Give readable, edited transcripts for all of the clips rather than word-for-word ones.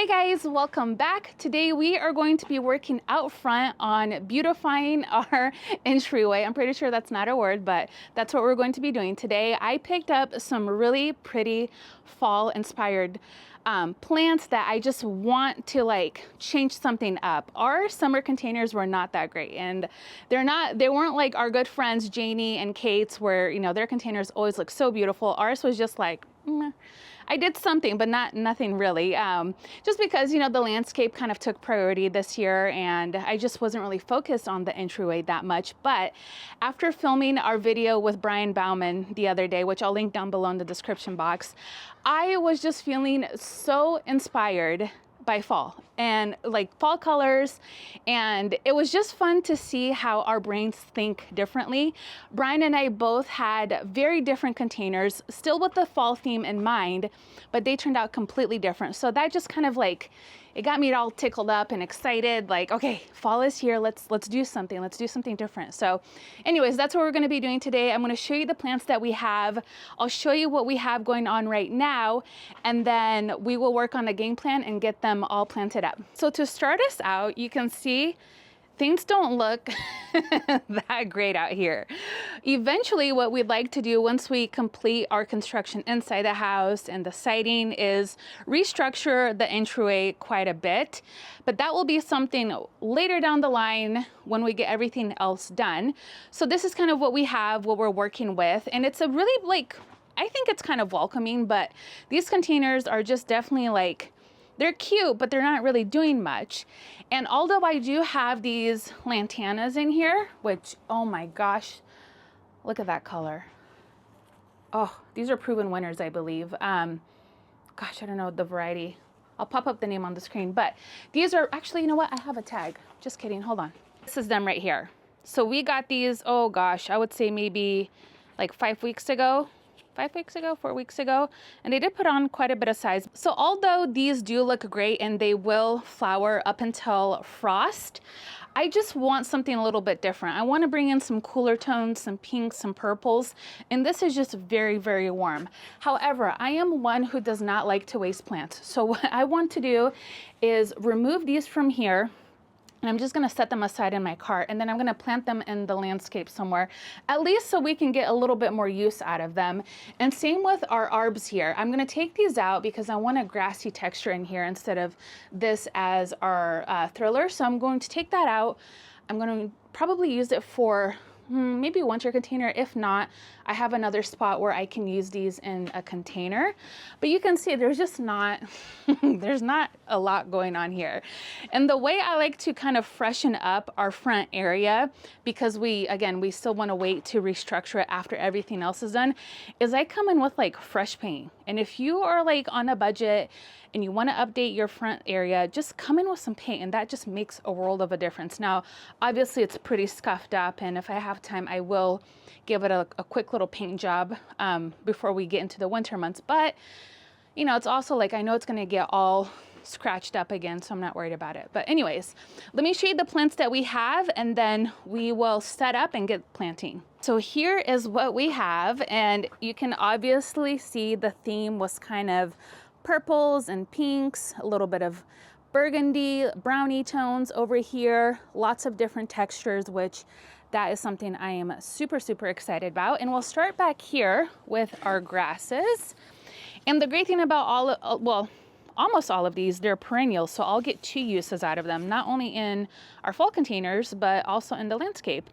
Hey guys, welcome back. Today we are going to be working out front on beautifying our entryway. I'm pretty sure that's not a word, but that's what we're going to be doing today. I picked up some really pretty fall inspired plants that I just want to change something up. Our summer containers were not that great, and they weren't like our good friends Janie and Kate's, where their containers always look so beautiful. Ours was just like I did something, but nothing really. Just because, the landscape kind of took priority this year, and I just wasn't really focused on the entryway that much. But after filming our video with Brian Bauman the other day, which I'll link down below in the description box, I was just feeling so inspired by fall and like fall colors, and it was just fun to see how our brains think differently. Brian and I both had very different containers, still with the fall theme in mind, but they turned out completely different. So that just kind of it got me all tickled up and excited, like, okay, fall is here, let's do something different. So anyways, that's what we're going to be doing today. I'm going to show you the plants that we have. I'll show you what we have going on right now, and then we will work on a game plan and get them all planted up. So to start us out, you can see things don't look that great out here. Eventually, what we'd like to do once we complete our construction inside the house and the siding is restructure the entryway quite a bit. But that will be something later down the line when we get everything else done. So this is kind of what we have, what we're working with. And it's a really I think it's kind of welcoming, but these containers are just definitely they're cute, but they're not really doing much. And although I do have these lantanas in here, which, oh my gosh, look at that color. Oh, these are proven winners, I believe. Gosh, I don't know the variety. I'll pop up the name on the screen, but these are actually, you know what? I have a tag. Just kidding, hold on. This is them right here. So we got these, oh gosh, I would say maybe like 4 weeks ago, and they did put on quite a bit of size. So although these do look great and they will flower up until frost, I just want something a little bit different. I want to bring in some cooler tones, some pinks, some purples, and this is just very, very warm. However, I am one who does not like to waste plants. So what I want to do is remove these from here, and I'm just gonna set them aside in my cart, and then I'm gonna plant them in the landscape somewhere, at least so we can get a little bit more use out of them. And same with our arbs here. I'm gonna take these out because I want a grassy texture in here instead of this as our thriller. So I'm going to take that out. I'm gonna probably use it for maybe winter container. If not, I have another spot where I can use these in a container. But you can see there's just not, there's not a lot going on here. And the way I like to kind of freshen up our front area, because we still want to wait to restructure it after everything else is done, is I come in with fresh paint. And if you are on a budget and you want to update your front area, just come in with some paint, and that just makes a world of a difference. Now, obviously it's pretty scuffed up, and if I have time, I will give it a quick little paint job before we get into the winter months. But it's also I know it's going to get all scratched up again, so I'm not worried about it. But anyways, let me show you the plants that we have, and then we will set up and get planting. So here is what we have, and you can obviously see the theme was kind of purples and pinks, a little bit of burgundy, brownie tones over here, lots of different textures, which that is something I am super, super excited about. And we'll start back here with our grasses. And the great thing about almost all of these, they're perennials, so I'll get 2 uses out of them, not only in our fall containers, but also in the landscape.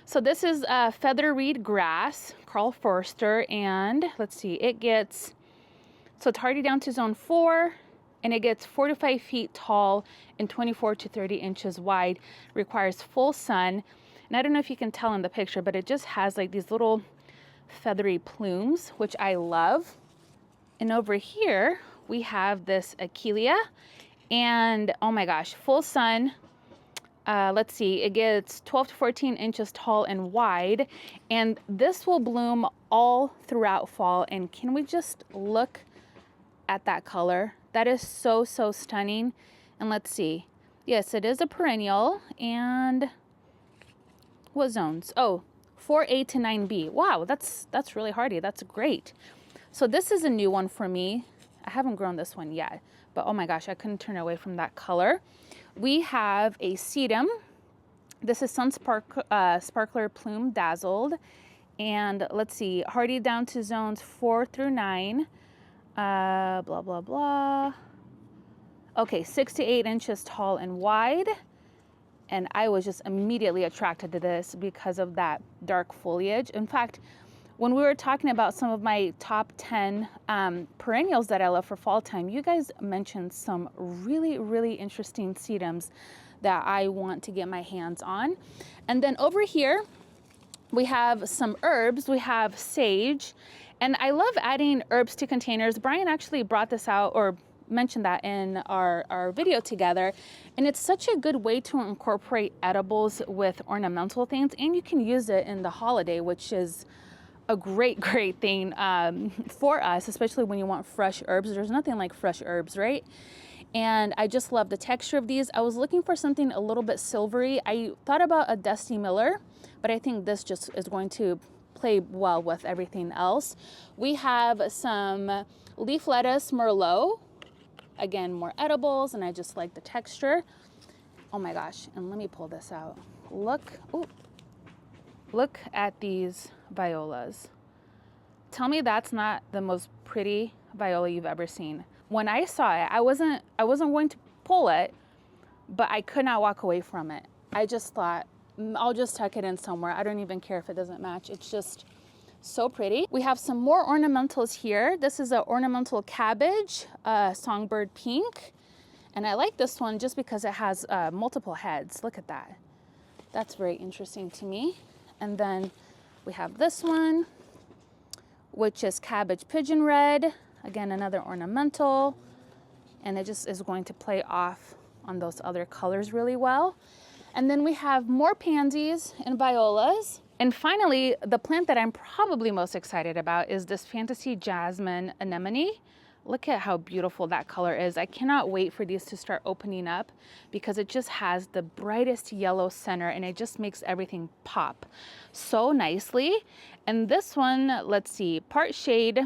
So this is feather reed grass, Carl Forster, and let's see, so it's hardy down to zone 4, and it gets 4 to 5 feet tall and 24 to 30 inches wide, requires full sun. And I don't know if you can tell in the picture, but it just has these little feathery plumes, which I love. And over here, we have this Achillea, and oh my gosh, full sun. Let's see, it gets 12 to 14 inches tall and wide, and this will bloom all throughout fall. And can we just look at that color? That is so, so stunning. And let's see, yes, it is a perennial. And what zones? Oh, 4A to 9B. Wow, that's really hardy. That's great. So this is a new one for me. I haven't grown this one yet, but oh my gosh, I couldn't turn away from that color. We have a sedum. This is Sparkler Plume Dazzled. And let's see, hardy down to zones 4 through 9. Blah, blah, blah. Okay, 6 to 8 inches tall and wide. And I was just immediately attracted to this because of that dark foliage. In fact, when we were talking about some of my top 10 perennials that I love for fall time, you guys mentioned some really, really interesting sedums that I want to get my hands on. And then over here, we have some herbs. We have sage, and I love adding herbs to containers. Brian actually brought this out or mentioned that in our video together, and it's such a good way to incorporate edibles with ornamental things, and you can use it in the holiday, which is a great thing for us, especially when you want fresh herbs. There's nothing like fresh herbs, right? And I just love the texture of these. I was looking for something a little bit silvery. I thought about a Dusty Miller, but I think this just is going to play well with everything else. We have some leaf lettuce Merlot. Again, more edibles, and I just like the texture. Oh my gosh, and let me pull this out. Look at these violas. Tell me that's not the most pretty viola you've ever seen. When I saw it, I wasn't going to pull it, but I could not walk away from it. I just thought, I'll just tuck it in somewhere. I don't even care if it doesn't match. It's just so pretty. We have some more ornamentals here. This is an ornamental cabbage, songbird pink. And I like this one just because it has multiple heads. Look at that. That's very interesting to me. And then we have this one, which is cabbage pigeon red. Again, another ornamental, and it just is going to play off on those other colors really well. And then we have more pansies and violas. And finally, the plant that I'm probably most excited about is this Fantasy Jasmine Anemone. Look at how beautiful that color is. I cannot wait for these to start opening up because it just has the brightest yellow center, and it just makes everything pop so nicely. And this one, let's see, part shade.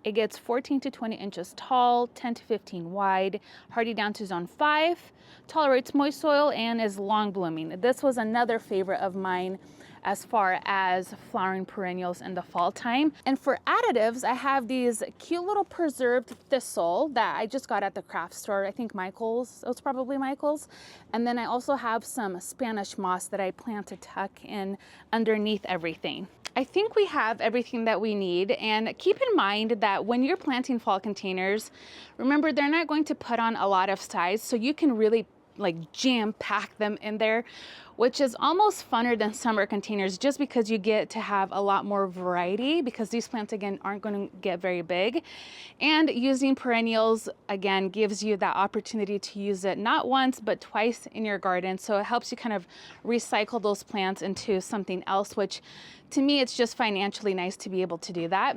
It gets 14 to 20 inches tall, 10 to 15 wide, hardy down to zone 5, tolerates moist soil, and is long blooming. This was another favorite of mine as far as flowering perennials in the fall time. And for additives, I have these cute little preserved thistle that I just got at the craft store. I think Michael's, it was probably Michael's. And then I also have some Spanish moss that I plan to tuck in underneath everything. I think we have everything that we need, and keep in mind that when you're planting fall containers, remember they're not going to put on a lot of size, so you can really like jam pack them in there, which is almost funner than summer containers just because you get to have a lot more variety, because these plants again aren't going to get very big. And using perennials again gives you that opportunity to use it not once but twice in your garden, so it helps you kind of recycle those plants into something else, which to me it's just financially nice to be able to do that.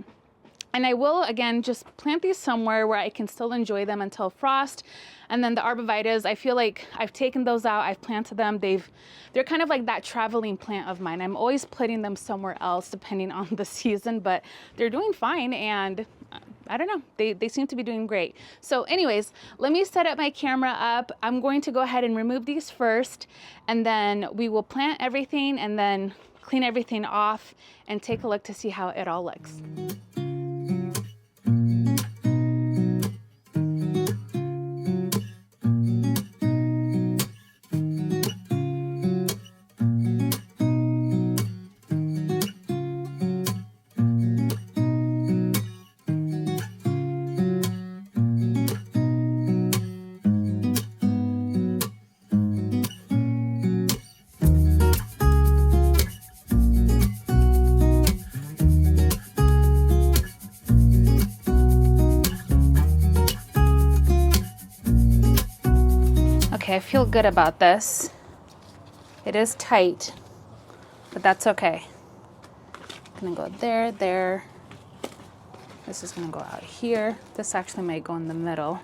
And I will, again, just plant these somewhere where I can still enjoy them until frost. And then the arborvitaes, I feel like I've taken those out, I've planted them. They're kind of like that traveling plant of mine. I'm always putting them somewhere else depending on the season, but they're doing fine, and I don't know, they seem to be doing great. So anyways, let me set up my camera up. I'm going to go ahead and remove these first, and then we will plant everything and then clean everything off and take a look to see how it all looks. Okay, I feel good about this. It is tight, but that's okay. Gonna go there, there. This is gonna go out here. This actually might go in the middle,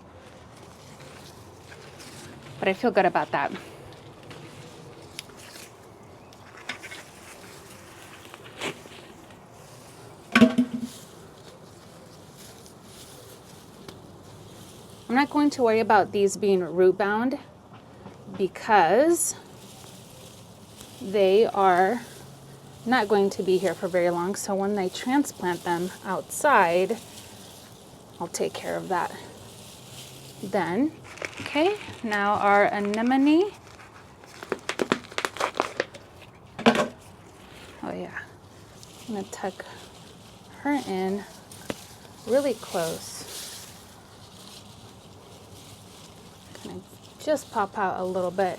but I feel good about that. I'm not going going to worry about these being root bound because they are not going to be here for very long. So when I transplant them outside, I'll take care of that then. Okay, now our anemone. Oh yeah, I'm gonna tuck her in really close. Kind of just pop out a little bit.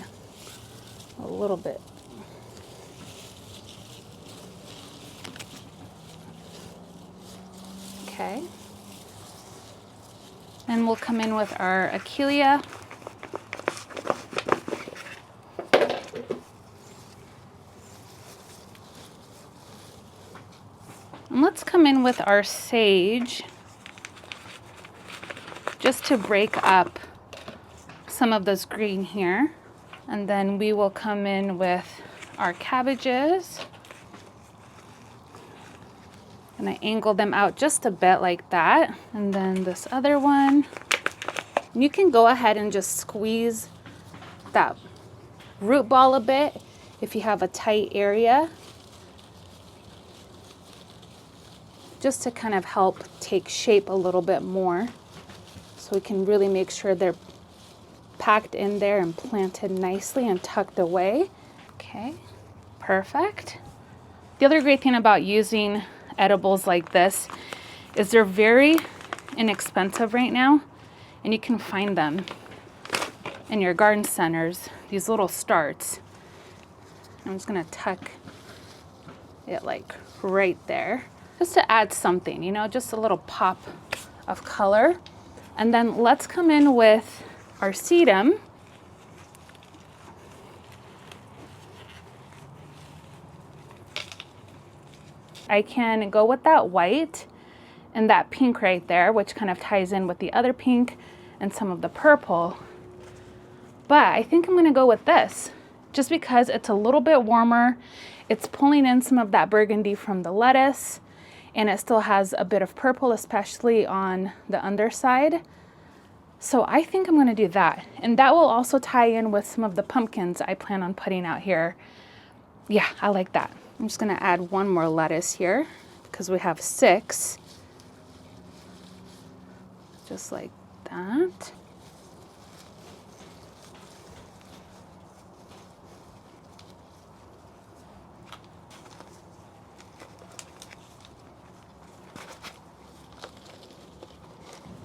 Okay. Then we'll come in with our Achillea. And let's come in with our sage just to break up some of this green here. And then we will come in with our cabbages. And I angle them out just a bit like that. And then this other one. You can go ahead and just squeeze that root ball a bit if you have a tight area, just to kind of help take shape a little bit more, so we can really make sure they're packed in there and planted nicely and tucked away. Okay, perfect. The other great thing about using edibles like this is they're very inexpensive right now, and you can find them in your garden centers, these little starts. I'm just gonna tuck it like right there, just to add something, you know, just a little pop of color. And then let's come in with our sedum. I can go with that white and that pink right there, which kind of ties in with the other pink and some of the purple. But I think I'm gonna go with this, just because it's a little bit warmer. It's pulling in some of that burgundy from the lettuce, and it still has a bit of purple, especially on the underside. So I think I'm gonna do that. And that will also tie in with some of the pumpkins I plan on putting out here. Yeah, I like that. I'm just gonna add one more lettuce here because we have 6. Just like that.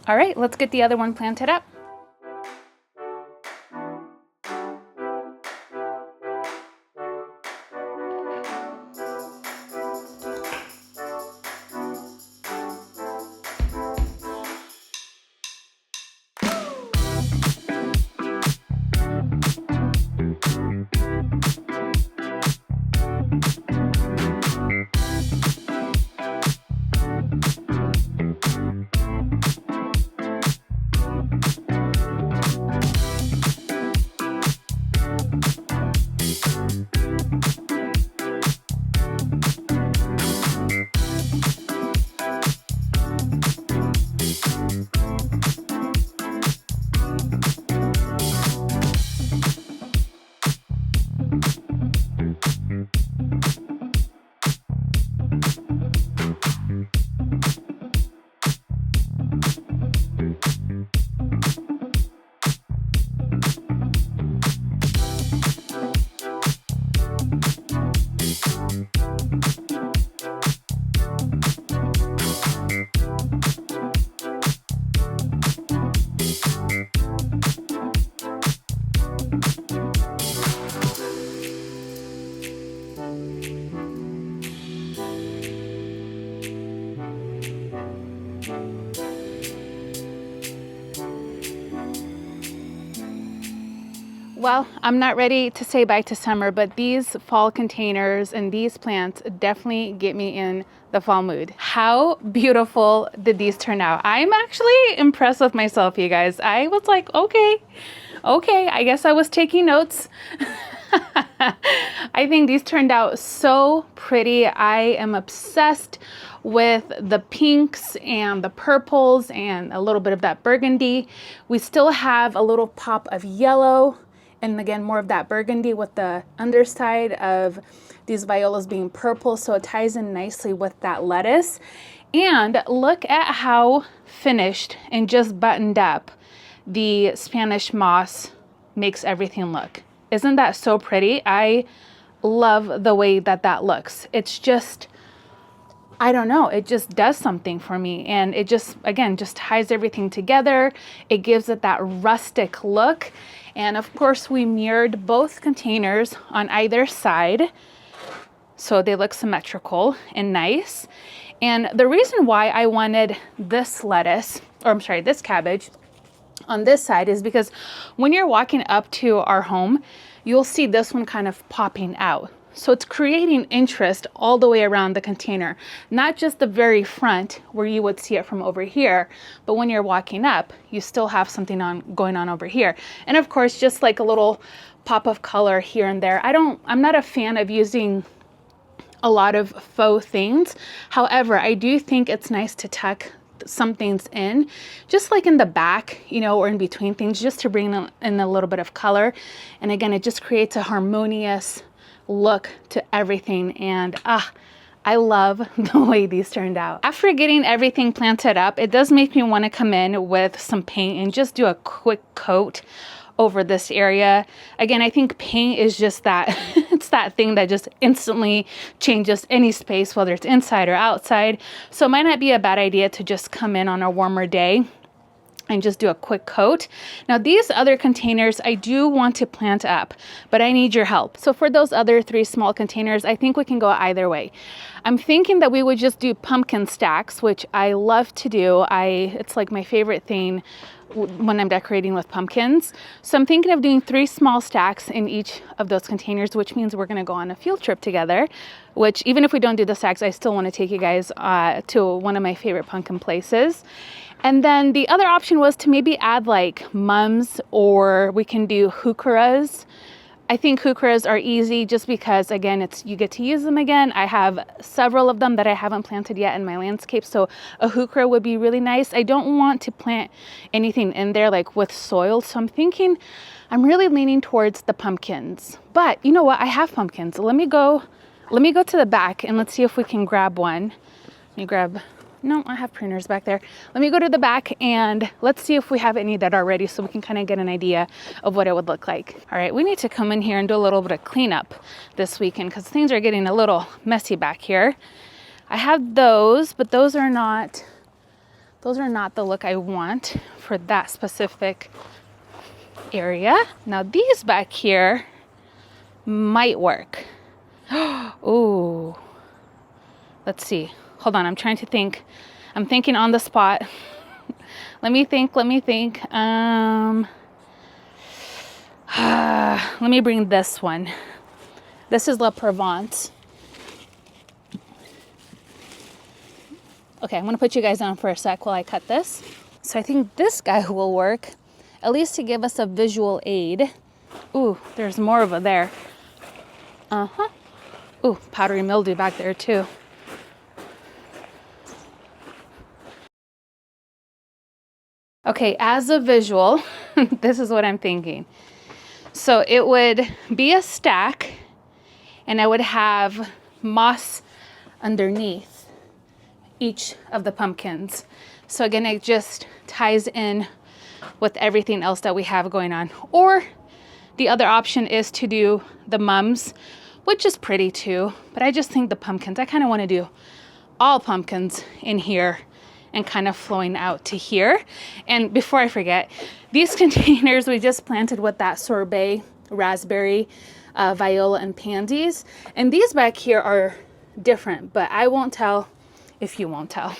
All right, let's get the other one planted up. Well, I'm not ready to say bye to summer, but these fall containers and these plants definitely get me in the fall mood. How beautiful did these turn out? I'm actually impressed with myself, you guys. I was like, okay, I guess I was taking notes. I think these turned out so pretty. I am obsessed with the pinks and the purples and a little bit of that burgundy. We still have a little pop of yellow, and again, more of that burgundy with the underside of these violas being purple, so it ties in nicely with that lettuce. And look at how finished and just buttoned up the Spanish moss makes everything look. Isn't that so pretty? I love the way that that looks. It's just, I don't know, it just does something for me. And it just, again, just ties everything together. It gives it that rustic look. And of course, we mirrored both containers on either side, so they look symmetrical and nice. And the reason why I wanted this lettuce, or I'm sorry, this cabbage on this side is because when you're walking up to our home, you'll see this one kind of popping out. So it's creating interest all the way around the container, not just the very front where you would see it from over here, but when you're walking up, you still have something going on over here. And of course, just like a little pop of color here and there. I'm not a fan of using a lot of faux things. However, I do think it's nice to tuck some things in, just like in the back, you know, or in between things, just to bring in a little bit of color. And again, it just creates a harmonious look to everything. And I love the way these turned out. After getting everything planted up, it does make me want to come in with some paint and just do a quick coat over this area. Again, I think paint is just that, it's that thing that just instantly changes any space, whether it's inside or outside. So it might not be a bad idea to just come in on a warmer day and just do a quick coat. Now these other containers I do want to plant up, but I need your help. So for those other 3 small containers, I think we can go either way. I'm thinking that we would just do pumpkin stacks, which I love to do. It's like my favorite thing when I'm decorating with pumpkins. So I'm thinking of doing 3 small stacks in each of those containers, which means we're gonna go on a field trip together, which even if we don't do the stacks, I still wanna take you guys to one of my favorite pumpkin places. And then the other option was to maybe add like mums, or we can do heucheras. I think heucheras are easy just because, again, you get to use them again. I have several of them that I haven't planted yet in my landscape, so a heuchera would be really nice. I don't want to plant anything in there like with soil, so I'm really leaning towards the pumpkins. But you know what? I have pumpkins. Let me go to the back and let's see if we can grab one. Let me grab. No, I have pruners back there. Let me go to the back and let's see if we have any that are ready so we can kind of get an idea of what it would look like. All right, we need to come in here and do a little bit of cleanup this weekend because things are getting a little messy back here. I have those, but those are not the look I want for that specific area. Now these back here might work. Ooh, let's see. Hold on, I'm trying to think. I'm thinking on the spot. Let me think. Let me bring this one. This is La Provence. Okay, I'm gonna put you guys on for a sec while I cut this. So I think this guy will work, at least to give us a visual aid. Ooh, there's more over there. Ooh, powdery mildew back there too. Okay, as a visual, this is what I'm thinking. So it would be a stack and I would have moss underneath each of the pumpkins. So again, it just ties in with everything else that we have going on. Or the other option is to do the mums, which is pretty too, but I just think the pumpkins, I kind of want to do all pumpkins in here and kind of flowing out to here. And before I forget, these containers we just planted with that sorbet, raspberry, viola, and pansies. And these back here are different, but I won't tell if you won't tell.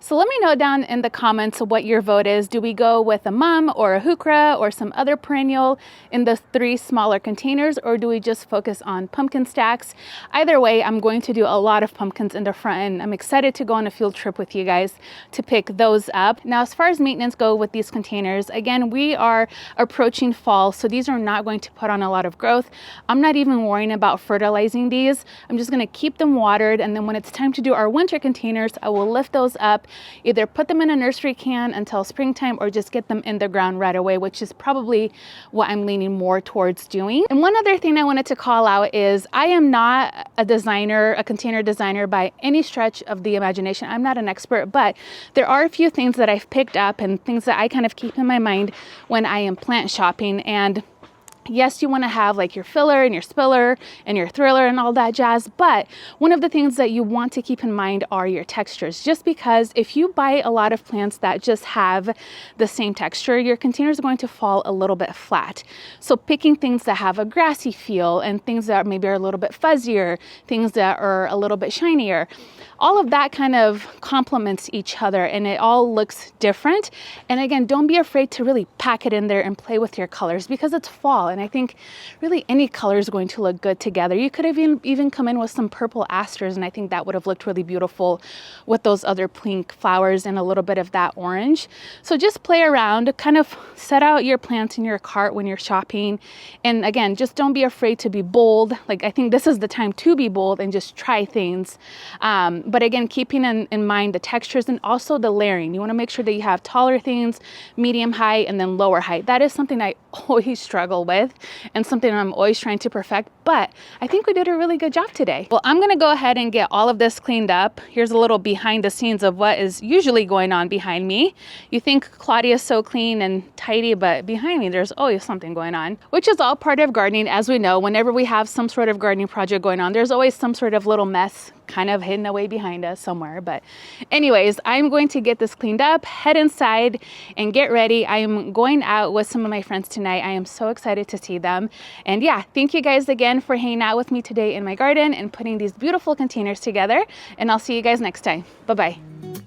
So let me know down in the comments what your vote is. Do we go with a mum or a heuchera or some other perennial in the 3 smaller containers, or do we just focus on pumpkin stacks? Either way, I'm going to do a lot of pumpkins in the front, and I'm excited to go on a field trip with you guys to pick those up. Now, as far as maintenance go with these containers, again, we are approaching fall, so these are not going to put on a lot of growth. I'm not even worrying about fertilizing these. I'm just going to keep them watered, and then when it's time to do our winter containers, I will lift those up, either put them in a nursery can until springtime or just get them in the ground right away, which is probably what I'm leaning more towards doing. And one other thing I wanted to call out is I am not a designer, a container designer by any stretch of the imagination. I'm not an expert, but there are a few things that I've picked up and things that I kind of keep in my mind when I am plant shopping. And yes, you want to have like your filler and your spiller and your thriller and all that jazz, but one of the things that you want to keep in mind are your textures. Just because if you buy a lot of plants that just have the same texture, your container is going to fall a little bit flat. So picking things that have a grassy feel and things that maybe are a little bit fuzzier, things that are a little bit shinier, all of that kind of complements each other and it all looks different. And again, don't be afraid to really pack it in there and play with your colors because it's fall. And I think really any color is going to look good together. You could have even come in with some purple asters, and I think that would have looked really beautiful with those other pink flowers and a little bit of that orange. So just play around, kind of set out your plants in your cart when you're shopping. And again, just don't be afraid to be bold. Like, I think this is the time to be bold and just try things. But again, keeping in mind the textures and also the layering. You want to make sure that you have taller things, medium height, and then lower height. That is something I always struggle with and something I'm always trying to perfect, but I think we did a really good job today. Well, I'm gonna go ahead and get all of this cleaned up. Here's a little behind the scenes of what is usually going on behind me. You think Claudia's so clean and tidy, but behind me there's always something going on, which is all part of gardening. As we know, whenever we have some sort of gardening project going on, there's always some sort of little mess kind of hidden away behind us somewhere. But anyways, I'm going to get this cleaned up, head inside and get ready. I am going out with some of my friends tonight. I am so excited to see them. And yeah, thank you guys again for hanging out with me today in my garden and putting these beautiful containers together. And I'll see you guys next time. Bye-bye.